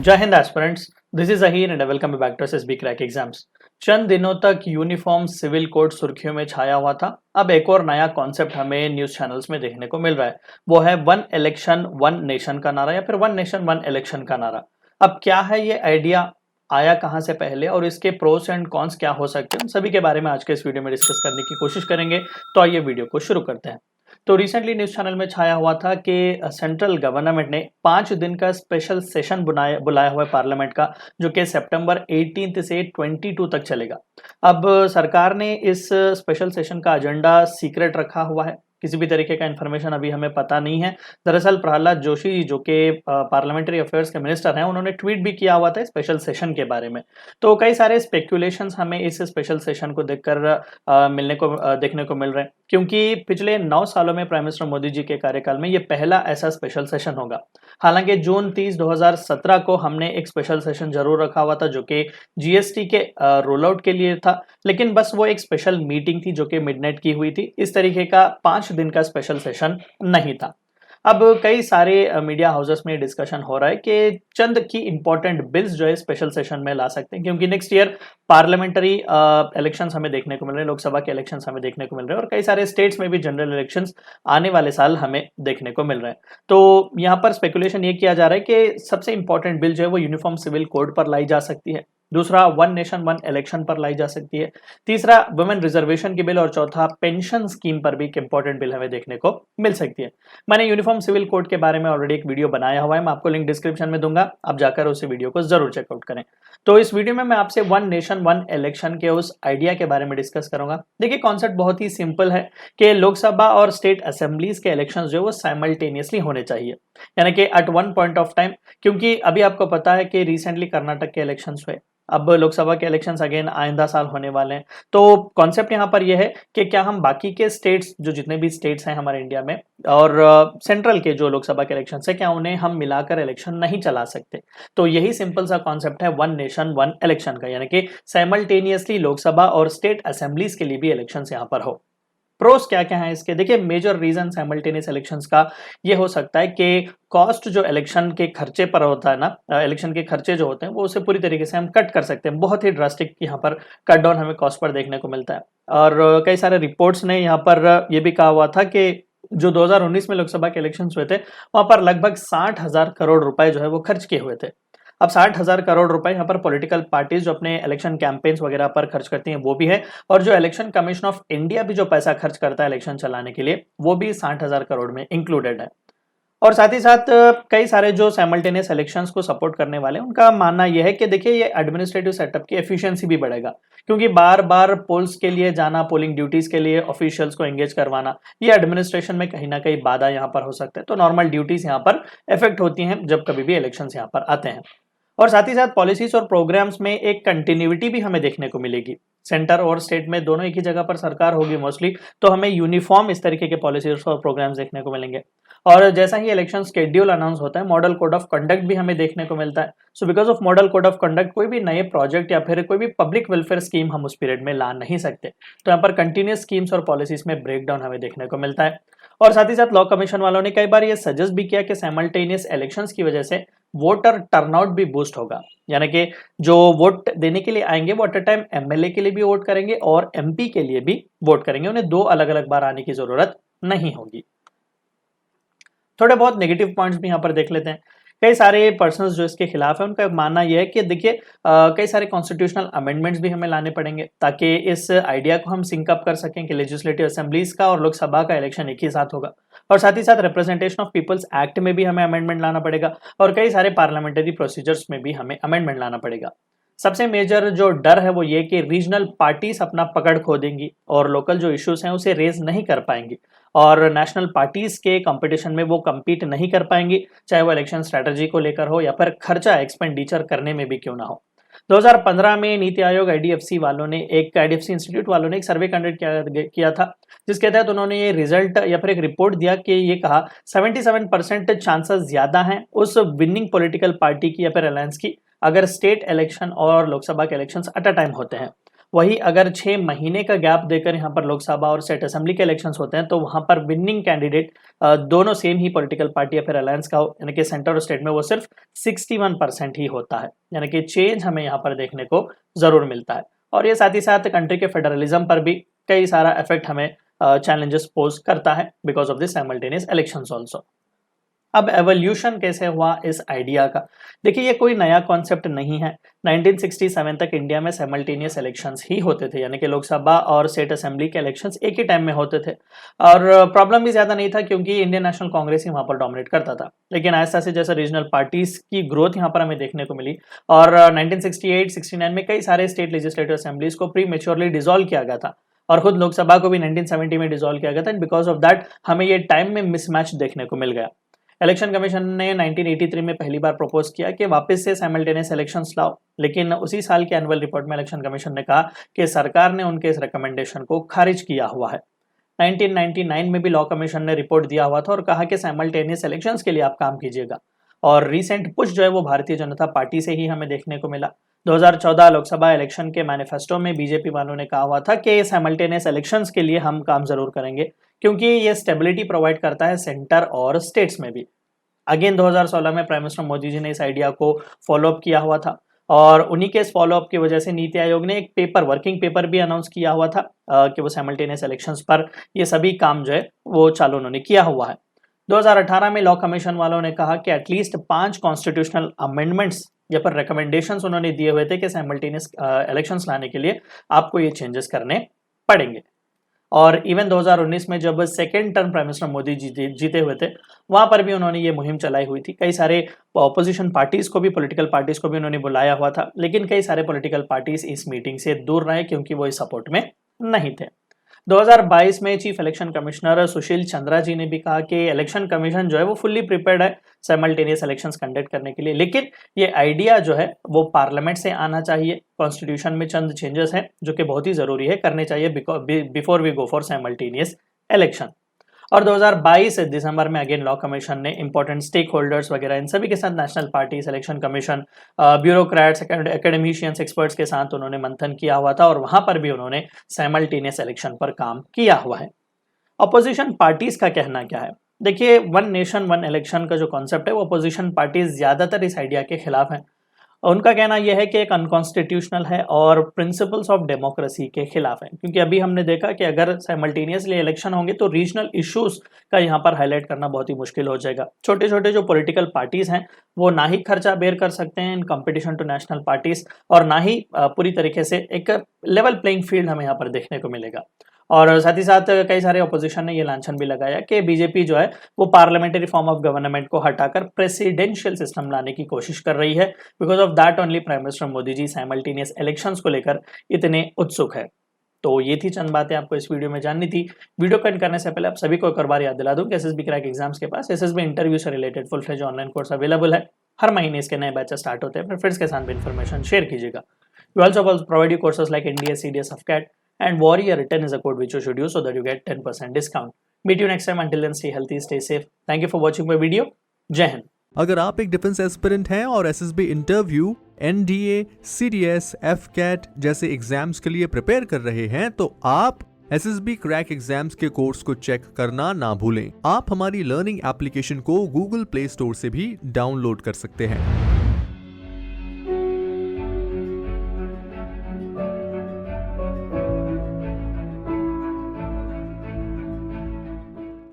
जय हिंद aspirants, this is Ahir and welcome back to SSB crack exams. चंद दिनों तक यूनिफॉर्म सिविल कोड सुर्खियों में छाया हुआ था। अब एक और नया कॉन्सेप्ट हमें न्यूज चैनल्स में देखने को मिल रहा है। वो है वन इलेक्शन वन नेशन का नारा या फिर वन नेशन वन इलेक्शन का नारा। अब क्या है ये आइडिया, आया कहां से पहले और इसके प्रोस एंड कॉन्स क्या हो सकते हैं, उन सभी के बारे में आज के इस वीडियो में डिस्कस करने की कोशिश करेंगे। तो आइए वीडियो को शुरू करते हैं। तो रिसेंटली न्यूज चैनल में छाया हुआ था कि सेंट्रल गवर्नमेंट ने 5 दिन का स्पेशल सेशन बुलाया हुआ है पार्लियामेंट का, जो कि सितंबर 18 से 22 तक चलेगा। अब सरकार ने इस स्पेशल सेशन का एजेंडा सीक्रेट रखा हुआ है, किसी भी तरीके का इन्फॉर्मेशन अभी हमें पता नहीं है। दरअसल प्रहलाद जोशी जो कि पार्लियामेंटरी अफेयर्स के मिनिस्टर हैं, उन्होंने ट्वीट भी किया हुआ था स्पेशल सेशन के बारे में। तो कई सारे स्पेक्यूलेशंस हमें इस स्पेशल सेशन को देखकर देखने को मिल रहे हैं, क्योंकि पिछले 9 सालों में प्राइम मिनिस्टर मोदी जी के कार्यकाल में ये पहला ऐसा स्पेशल सेशन होगा। हालांकि जून 30 2017 को हमने एक स्पेशल सेशन जरूर रखा हुआ था, जो कि जीएसटी के रोल आउट के लिए था, लेकिन बस वो एक स्पेशल मीटिंग थी जो कि मिडनाइट की हुई थी। इस तरीके का 5 दिन का स्पेशल सेशन नहीं था। अब कई सारे मीडिया हाउसेस में डिस्कशन हो रहा है कि चंद की इंपॉर्टेंट बिल्स जो है स्पेशल सेशन में ला सकते हैं, क्योंकि नेक्स्ट ईयर पार्लियामेंट्री इलेक्शंस हमें देखने को मिल रहे हैं, लोकसभा के इलेक्शंस हमें देखने को मिल रहे हैं और कई सारे स्टेट्स में भी जनरल इलेक्शंस आने वाले साल हमें देखने को मिल रहे हैं। तो यहाँ पर स्पेकुलेशन ये किया जा रहा है कि सबसे इंपॉर्टेंट बिल जो है वो यूनिफॉर्म सिविल कोड पर लाई जा सकती है, दूसरा वन नेशन वन इलेक्शन पर लाई जा सकती है, तीसरा वुमेन रिजर्वेशन की बिल और चौथा पेंशन स्कीम पर भी एक इंपॉर्टेंट बिल हमें देखने को मिल सकती है। मैंने यूनिफॉर्म सिविल कोड के बारे में ऑलरेडी एक वीडियो बनाया हुआ है, मैं आपको लिंक डिस्क्रिप्शन में दूंगा, आप जाकर उस वीडियो को जरूर चेकआउट करें। तो इस वीडियो में मैं आपसे वन नेशन वन इलेक्शन के उस आइडिया के बारे में डिस्कस करूंगा। देखिए, कॉन्सेप्ट बहुत ही सिंपल है कि लोकसभा और स्टेट असेंबलीज के इलेक्शन जो है वो साइमल्टेनियसली होने चाहिए, यानी कि at one point of time. क्योंकि अभी आपको पता है कि रिसेंटली कर्नाटक के इलेक्शन हुए, अब लोकसभा के इलेक्शंस अगेन आइंदा साल होने वाले हैं। तो कॉन्सेप्ट यहाँ पर यह है कि क्या हम बाकी के स्टेट्स, जो जितने भी स्टेट्स हैं हमारे इंडिया में, और सेंट्रल के जो लोकसभा के इलेक्शन है, क्या उन्हें हम मिलाकर इलेक्शन नहीं चला सकते। तो यही सिंपल सा कॉन्सेप्ट है वन नेशन वन इलेक्शन का, यानी कि साइमल्टेनियसली लोकसभा और स्टेट असेंबलीज के लिए भी इलेक्शन यहाँ पर हो। प्रोस क्या क्या है इसके, देखिए मेजर रीजन साइमल्टेनियस इलेक्शंस का ये हो सकता है कि कॉस्ट जो इलेक्शन के खर्चे पर होता है ना, इलेक्शन के खर्चे जो होते हैं वो उसे पूरी तरीके से हम कट कर सकते हैं। बहुत ही ड्रास्टिक यहाँ पर कट डाउन हमें कॉस्ट पर देखने को मिलता है। और कई सारे रिपोर्ट्स ने यहाँ पर ये भी कहा हुआ था कि जो 2019 में लोकसभा के इलेक्शन हुए थे, वहां पर लगभग 60,000 करोड़ रुपए जो है वो खर्च किए हुए थे। अब 60,000 करोड़ रुपए यहाँ पर पॉलिटिकल पार्टीज जो अपने इलेक्शन कैंपेन्स वगैरह पर खर्च करती हैं वो भी है, और जो इलेक्शन कमीशन ऑफ इंडिया भी जो पैसा खर्च करता है इलेक्शन चलाने के लिए, वो भी 60,000 करोड़ में इंक्लूडेड है। और साथ ही साथ कई सारे जो साइमल्टेनियस इलेक्शंस को सपोर्ट करने वाले हैं, उनका मानना यह है कि देखिए ये एडमिनिस्ट्रेटिव सेटअप की एफिशिएंसी भी बढ़ेगा, क्योंकि बार बार पोल्स के लिए जाना, पोलिंग ड्यूटीज के लिए ऑफिशियल्स को एंगेज करवाना, ये एडमिनिस्ट्रेशन में कहीं ना कहीं बाधा यहाँ पर हो सकता है। तो नॉर्मल ड्यूटीज यहाँ पर इफेक्ट होती हैं जब कभी भी इलेक्शन यहाँ पर आते हैं। और साथ ही साथ पॉलिसीज और प्रोग्राम्स में एक कंटिन्यूटी भी हमें देखने को मिलेगी। सेंटर और स्टेट में दोनों एक ही जगह पर सरकार होगी मोस्टली, तो हमें यूनिफॉर्म इस तरीके के पॉलिसीज और प्रोग्राम्स देखने को मिलेंगे। और जैसा ही इलेक्शन शेड्यूल अनाउंस होता है, मॉडल कोड ऑफ कंडक्ट भी हमें देखने को मिलता है। So because of model code of conduct कोई भी नए प्रोजेक्ट या फिर कोई भी पब्लिक वेलफेयर स्कीम हम उस पीरियड में ला नहीं सकते। तो यहाँ पर कंटिन्यूस स्कीम्स और पॉलिसीज में ब्रेकडाउन हमें देखने को मिलता है। और साथ ही साथ लॉ कमीशन वालों ने कई बार ये सजेस्ट भी किया कि साइमल्टेनियस इलेक्शंस की वजह से वोटर टर्नआउट भी बूस्ट होगा, यानी कि जो वोट देने के लिए आएंगे वो एट अ टाइम एमएलए के लिए भी वोट करेंगे और एमपी के लिए भी वोट करेंगे, उन्हें 2 अलग अलग बार आने की जरूरत नहीं होगी। थोड़े बहुत नेगेटिव पॉइंट्स भी यहाँ पर देख लेते हैं। कई सारे पर्सन्स जो इसके खिलाफ है, उनका मानना यह है कि देखिए कई सारे कॉन्स्टिट्यूशनल अमेंडमेंट्स भी हमें लाने पड़ेंगे, ताकि इस आइडिया को हम सिंक अप कर सकें कि लेजिस्लेटिव असेंबलीज का और लोकसभा का इलेक्शन एक ही साथ होगा। और साथ ही साथ रिप्रेजेंटेशन ऑफ पीपल्स एक्ट में भी हमें अमेंडमेंट लाना पड़ेगा, और कई सारे पार्लियामेंट्री प्रोसीजर्स में भी हमें अमेंडमेंट लाना पड़ेगा। सबसे मेजर जो डर है वो ये कि रीजनल पार्टीज अपना पकड़ खो देंगी और लोकल जो इश्यूज हैं उसे रेज नहीं कर पाएंगी, और नेशनल पार्टीज के कंपटीशन में वो compete नहीं कर पाएंगी, चाहे वो इलेक्शन स्ट्रेटजी को लेकर हो या फिर खर्चा एक्सपेंडिचर करने में भी क्यों ना हो। 2015 में नीति आयोग आईडीएफसी इंस्टीट्यूट वालों ने एक सर्वे कंडक्ट किया था, जिसके तहत उन्होंने ये रिजल्ट या फिर एक रिपोर्ट दिया कि ये कहा 77% चांसेस ज्यादा हैं उस विनिंग पॉलिटिकल पार्टी की या फिर अलायंस की, अगर स्टेट इलेक्शन और लोकसभा के इलेक्शंस एट अ टाइम होते हैं। वही अगर 6 महीने का गैप देकर यहाँ पर लोकसभा और स्टेट असेंबली के इलेक्शंस होते हैं तो वहाँ पर विनिंग कैंडिडेट दोनों सेम ही पॉलिटिकल पार्टी या फिर अलायंस का हो, यानी कि सेंटर और स्टेट में वो सिर्फ 61% ही होता है, यानी कि चेंज हमें यहाँ पर देखने को जरूर मिलता है। और ये साथ ही साथ कंट्री के फेडरलिज्म पर भी कई सारा इफेक्ट हमें चैलेंजेस पोज करता है because of this simultaneous elections also. अब एवोल्यूशन कैसे हुआ इस आइडिया का, देखिए ये कोई नया कॉन्सेप्ट नहीं है। 1967 तक इंडिया में साइमल्टेनियस इलेक्शंस ही होते थे, यानी कि लोकसभा और स्टेट असेंबली के इलेक्शंस एक ही टाइम में होते थे और प्रॉब्लम भी ज्यादा नहीं था क्योंकि इंडियन नेशनल कांग्रेस ही वहां पर डोमिनेट करता था। लेकिन ऐसा से जैसे रीजनल पार्टीज की ग्रोथ यहाँ पर हमें देखने को मिली और 1968-69 में कई सारे स्टेट लेजिस्लेटिव असेंबलीज को प्री मेच्योरली डिसॉल्व किया गया था और खुद लोकसभा को भी 1970 में डिसॉल्व किया गया था। एंड बिकॉज ऑफ दैट हमें ये टाइम में मिसमैच देखने को मिल गया। इलेक्शन कमीशन ने 1983 में पहली बार प्रपोज किया कि वापस से साइमल्टेनियस इलेक्शंस लाओ, लेकिन उसी साल के एनुअल रिपोर्ट में इलेक्शन कमीशन ने कहा कि सरकार ने उनके इस रिकमेंडेशन को खारिज किया हुआ है। 1999 में भी लॉ कमीशन ने रिपोर्ट दिया हुआ था और कहा कि साइमल्टेनियस इलेक्शंस के लिए आप काम कीजिएगा और रिसेंट पुश जो है वो भारतीय जनता पार्टी से ही हमें देखने को मिला। 2014 लोकसभा इलेक्शन के मैनिफेस्टो में बीजेपी वालों ने कहा हुआ था कि साइमल्टेनियस इलेक्शंस के लिए हम काम जरूर करेंगे क्योंकि ये स्टेबिलिटी प्रोवाइड करता है सेंटर और स्टेट्स में भी। अगेन 2016 में प्राइम मिनिस्टर मोदी जी ने इस आइडिया को फॉलोअप किया हुआ था और उन्हीं के इस फॉलोअप की वजह से नीति आयोग ने एक पेपर, वर्किंग पेपर भी अनाउंस किया हुआ था कि वो साइमल्टेनियस इलेक्शंस पर ये सभी काम जो है वो चालू उन्होंने किया हुआ है। 2018 में लॉ कमीशन वालों ने कहा कि एटलीस्ट 5 कॉन्स्टिट्यूशनल अमेंडमेंट्स या पर रिकमेंडेशंस उन्होंने दिए हुए थे कि साइमल्टेनियस इलेक्शंस लाने के लिए आपको ये चेंजेस करने पड़ेंगे। और इवन 2019 में जब second term prime minister Modi ji जीते हुए थे वहां पर भी उन्होंने ये मुहिम चलाई हुई थी। कई सारे ऑपोजिशन पार्टीज को भी, पॉलिटिकल पार्टीज को भी उन्होंने बुलाया हुआ था, लेकिन कई सारे पॉलिटिकल पार्टीज इस मीटिंग से दूर रहे क्योंकि वो इस सपोर्ट में नहीं थे। 2022 में chief election commissioner Sushil Chandra जी ने भी कहा कि इलेक्शन कमीशन जो है वो फुल्ली प्रिपेयर्ड है साइमल्टेनियस इलेक्शंस कंडक्ट करने के लिए, लेकिन ये आइडिया जो है वो पार्लियामेंट से आना चाहिए। कॉन्स्टिट्यूशन में चंद चेंजेस हैं जो कि बहुत ही जरूरी है, करने चाहिए before we go for simultaneous election. और 2022 दिसंबर में अगेन लॉ कमीशन ने इंपॉर्टेंट स्टेक होल्डर्स वगैरह इन सभी के साथ, national party, election commission, bureaucrats, academicians, experts के साथ उन्होंने मंथन किया हुआ था और वहां पर भी उन्होंने साइमल्टेनियस इलेक्शन पर काम किया हुआ है। अपोजिशन पार्टीज का कहना क्या है, देखिए वन नेशन वन इलेक्शन का जो कॉन्सेप्ट है वो अपोजिशन पार्टीज ज्यादातर इस आइडिया के खिलाफ है। उनका कहना यह है कि एक अनकॉन्स्टिट्यूशनल है और प्रिंसिपल्स ऑफ डेमोक्रेसी के खिलाफ है, क्योंकि अभी हमने देखा कि अगर साइमल्टेनियसली इलेक्शन होंगे तो रीजनल इश्यूज का यहाँ पर हाईलाइट करना बहुत ही मुश्किल हो जाएगा। छोटे छोटे जो पॉलिटिकल पार्टीज हैं वो ना ही खर्चा बेयर कर सकते हैं in competition to national parties और ना ही पूरी तरीके से एक लेवल प्लेइंग फील्ड हमें यहाँ पर देखने को मिलेगा। और साथ ही साथ कई सारे ऑपोजिशन ने ये लांछन भी लगाया कि बीजेपी जो है वो पार्लियामेंट्री फॉर्म ऑफ गवर्नमेंट को हटाकर प्रेसिडेंशियल सिस्टम लाने की कोशिश कर रही है। Because of that only prime minister Modi ji simultaneous elections को लेकर इतने उत्सुक है। तो ये थी चंद बातें आपको इस वीडियो में जाननी थी। वीडियो को एंड करने से पहले आप सभी को एक बार याद दिला दूं कि एसएसबी क्रैक एग्जाम्स के पास एसएसबी इंटरव्यू से related full fledge online course available है। हर महीने इसके नए बैचेस स्टार्ट होते हैं, अपने फ्रेंड्स के साथ भी इन्फॉर्मेशन शेयर कीजिएगा। We also provide you courses like NDA, CDS, FCAT and Warrior. Return is a code which you should use so that you get 10% discount. Meet you next time. Until then, stay healthy, stay safe. Thank you for watching my video. जय हिंद। अगर आप एक defence aspirant हैं और SSB interview, NDA, CDS, FCAT जैसे exams के लिए prepare कर रहे हैं तो आप एसएसबी क्रैक एग्जाम्स के कोर्स को चेक करना ना भूलें। आप हमारी लर्निंग एप्लीकेशन को गूगल प्ले स्टोर से भी डाउनलोड कर सकते हैं।